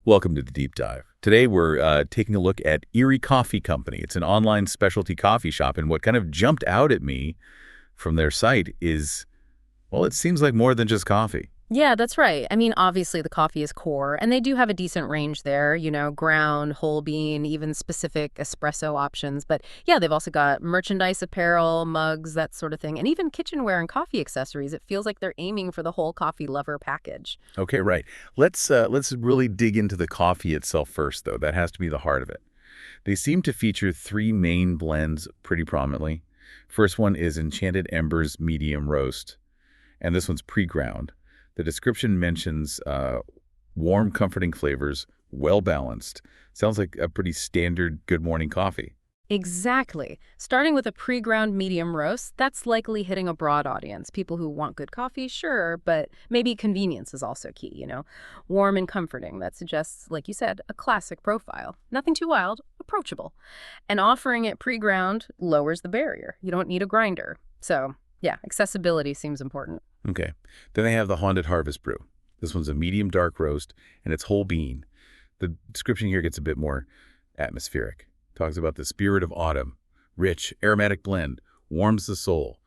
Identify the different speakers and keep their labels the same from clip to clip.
Speaker 1: Welcome to the Deep Dive. Today we're taking a look at Eerie Coffee Company. It's an online specialty coffee shop, and what kind of jumped out at me from their site is, well, it seems like more than just coffee.
Speaker 2: Yeah, that's right. I mean, obviously the coffee is core, and they do have a decent range there, ground, whole bean, even specific espresso options. But yeah, they've also got merchandise, apparel, mugs, that sort of thing, and even kitchenware and coffee accessories. It feels like they're aiming for the whole coffee lover package.
Speaker 1: Okay, right. Let's really dig into the coffee itself first, though. That has to be the heart of it. They seem to feature three main blends pretty prominently. First one is Enchanted Embers Medium Roast, and this one's pre-ground. The description mentions warm, comforting flavors, well-balanced. Sounds like a pretty standard good morning coffee.
Speaker 2: Exactly. Starting with a pre-ground medium roast, that's likely hitting a broad audience. People who want good coffee, sure, but maybe convenience is also key. Warm and comforting. That suggests, like you said, a classic profile. Nothing too wild, approachable. And offering it pre-ground lowers the barrier. You don't need a grinder. So, yeah, accessibility seems important.
Speaker 1: Okay. Then they have the Haunted Harvest Brew. This one's a medium dark roast, and it's whole bean. The description here gets a bit more atmospheric. Talks about the spirit of autumn, rich, aromatic blend, warms the soul.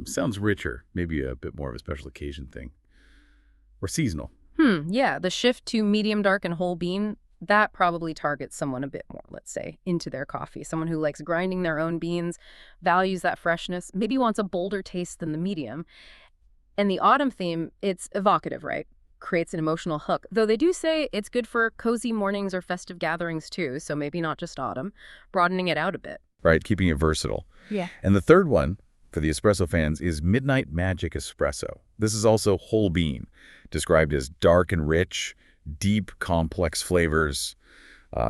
Speaker 1: Sounds richer, maybe a bit more of a special occasion thing. Or seasonal.
Speaker 2: Yeah, the shift to medium dark and whole bean, that probably targets someone a bit more, let's say, into their coffee. Someone who likes grinding their own beans, values that freshness, maybe wants a bolder taste than the medium. And the autumn theme, it's evocative, right? Creates an emotional hook. Though they do say it's good for cozy mornings or festive gatherings too, so maybe not just autumn, broadening it out a bit.
Speaker 1: Right, keeping it versatile.
Speaker 2: Yeah.
Speaker 1: And the third one, for the espresso fans, is Midnight Magic Espresso. This is also whole bean, described as dark and rich, deep, complex flavors,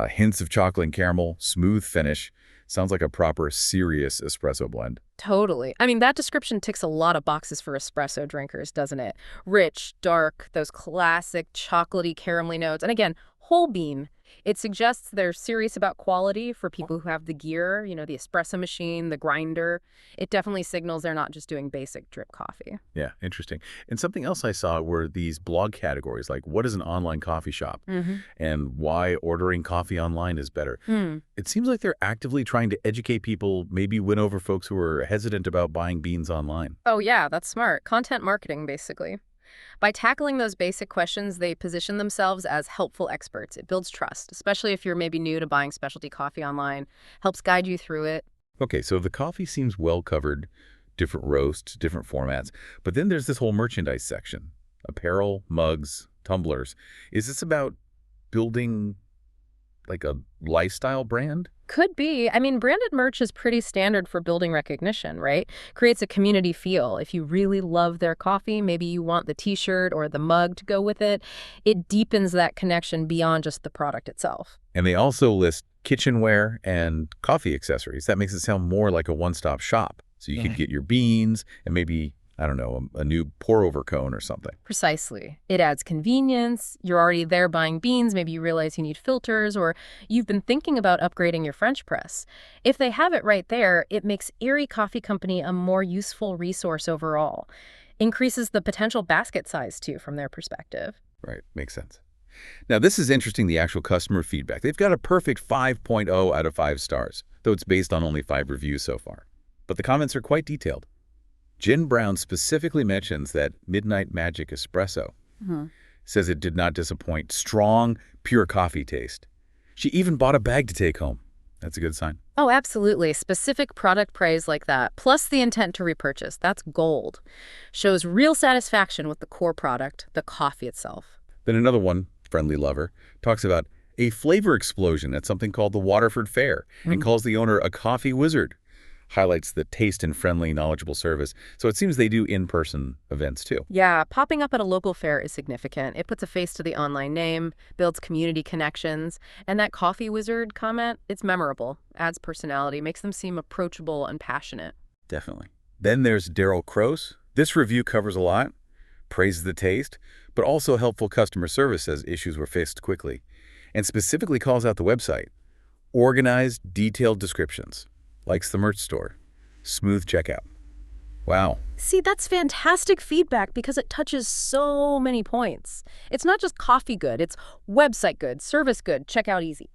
Speaker 1: hints of chocolate and caramel, smooth finish. Sounds like a proper, serious espresso blend.
Speaker 2: Totally. I mean, that description ticks a lot of boxes for espresso drinkers, doesn't it? Rich, dark, those classic chocolatey, caramelly notes. And again, whole bean. It suggests they're serious about quality for people who have the gear, the espresso machine, the grinder. It definitely signals they're not just doing basic drip coffee.
Speaker 1: Yeah, interesting. And something else I saw were these blog categories, like what is an online coffee shop and why ordering coffee online is better. It seems like they're actively trying to educate people, maybe win over folks who are hesitant about buying beans online.
Speaker 2: Oh, yeah, that's smart. Content marketing, basically. By tackling those basic questions, they position themselves as helpful experts. It builds trust, especially if you're maybe new to buying specialty coffee online, helps guide you through it.
Speaker 1: Okay, so the coffee seems well covered, different roasts, different formats, but then there's this whole merchandise section, apparel, mugs, tumblers. Is this about building like a lifestyle brand?
Speaker 2: Could be. I mean, branded merch is pretty standard for building recognition, right? Creates a community feel. If you really love their coffee, maybe you want the t-shirt or the mug to go with it. It deepens that connection beyond just the product itself.
Speaker 1: And they also list kitchenware and coffee accessories. That makes it sound more like a one-stop shop. So you could get your beans and maybe, I don't know, a new pour-over cone or something.
Speaker 2: Precisely. It adds convenience. You're already there buying beans. Maybe you realize you need filters, or you've been thinking about upgrading your French press. If they have it right there, it makes Eerie Coffee Company a more useful resource overall. Increases the potential basket size, too, from their perspective.
Speaker 1: Right. Makes sense. Now, this is interesting, the actual customer feedback. They've got a perfect 5.0 out of 5 stars, though it's based on only 5 reviews so far. But the comments are quite detailed. Jen Brown specifically mentions that Midnight Magic Espresso. Says it did not disappoint. Strong, pure coffee taste. She even bought a bag to take home. That's a good sign.
Speaker 2: Oh, absolutely. Specific product praise like that, plus the intent to repurchase, that's gold. Shows real satisfaction with the core product, the coffee itself.
Speaker 1: Then another one, Friendly Lover, talks about a flavor explosion at something called the Waterford Fair and calls the owner a coffee wizard. Highlights the taste and friendly, knowledgeable service. So it seems they do in-person events too.
Speaker 2: Yeah, popping up at a local fair is significant. It puts a face to the online name, builds community connections, and that coffee wizard comment, it's memorable, adds personality, makes them seem approachable and passionate.
Speaker 1: Definitely. Then there's Daryl Croce. This review covers a lot, praises the taste, but also helpful customer service as issues were fixed quickly, and specifically calls out the website. Organized, detailed descriptions. Likes the merch store. Smooth checkout. Wow.
Speaker 2: See, that's fantastic feedback because it touches so many points. It's not just coffee good, it's website good, service good, checkout easy.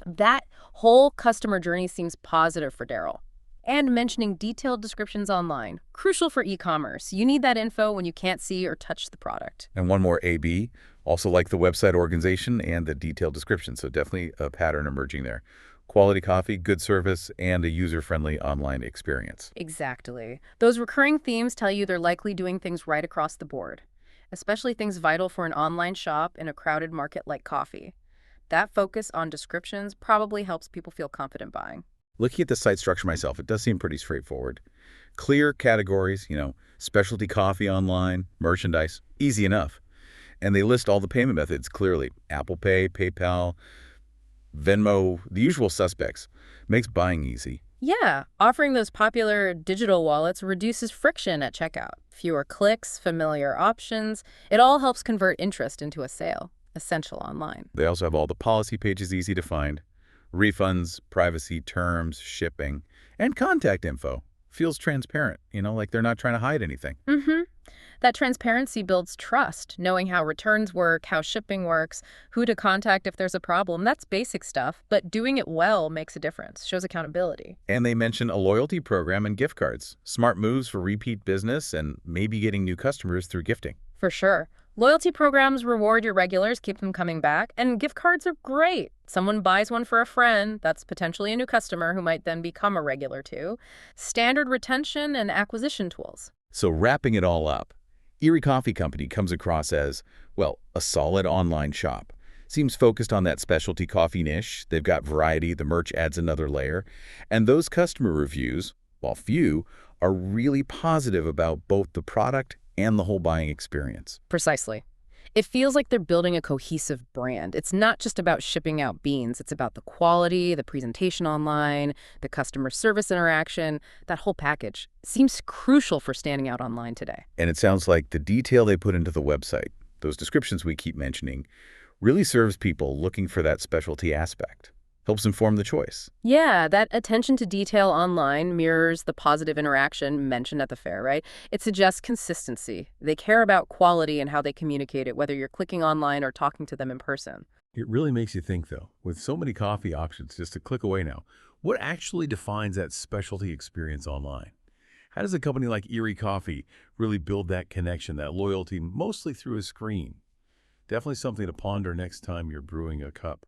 Speaker 2: That whole customer journey seems positive for Daryl. And mentioning detailed descriptions online, crucial for e-commerce. You need that info when you can't see or touch the product.
Speaker 1: And one more AB, also like the website organization and the detailed description. So definitely a pattern emerging there. Quality coffee, good service, and a user-friendly online experience.
Speaker 2: Exactly. Those recurring themes tell you they're likely doing things right across the board, especially things vital for an online shop in a crowded market like coffee. That focus on descriptions probably helps people feel confident buying.
Speaker 1: Looking at the site structure myself, it does seem pretty straightforward. Clear categories, specialty coffee online, merchandise, easy enough. And they list all the payment methods clearly. Apple Pay, PayPal, Venmo, the usual suspects. Makes buying easy.
Speaker 2: Yeah, offering those popular digital wallets reduces friction at checkout. Fewer clicks, familiar options. It all helps convert interest into a sale. Essential online.
Speaker 1: They also have all the policy pages easy to find. Refunds, privacy, terms, shipping, and contact info. Feels transparent, like they're not trying to hide anything.
Speaker 2: Mm-hmm. That transparency builds trust, knowing how returns work, how shipping works, who to contact if there's a problem. That's basic stuff, but doing it well makes a difference, shows accountability.
Speaker 1: And they mention a loyalty program and gift cards. Smart moves for repeat business and maybe getting new customers through gifting.
Speaker 2: For sure. Loyalty programs reward your regulars, keep them coming back, and gift cards are great. Someone buys one for a friend, that's potentially a new customer who might then become a regular too. Standard retention and acquisition tools.
Speaker 1: So wrapping it all up, Eerie Coffee Company comes across as, well, a solid online shop. Seems focused on that specialty coffee niche. They've got variety, the merch adds another layer. And those customer reviews, while few, are really positive about both the product and the whole buying experience.
Speaker 2: Precisely. It feels like they're building a cohesive brand. It's not just about shipping out beans. It's about the quality, the presentation online, the customer service interaction. That whole package seems crucial for standing out online today.
Speaker 1: And it sounds like the detail they put into the website, those descriptions we keep mentioning, really serves people looking for that specialty aspect. Helps inform the choice.
Speaker 2: Yeah, that attention to detail online mirrors the positive interaction mentioned at the fair, right? It suggests consistency. They care about quality and how they communicate it, whether you're clicking online or talking to them in person.
Speaker 3: It really makes you think, though, with so many coffee options just a click away now, what actually defines that specialty experience online? How does a company like Eerie Coffee really build that connection, that loyalty, mostly through a screen? Definitely something to ponder next time you're brewing a cup.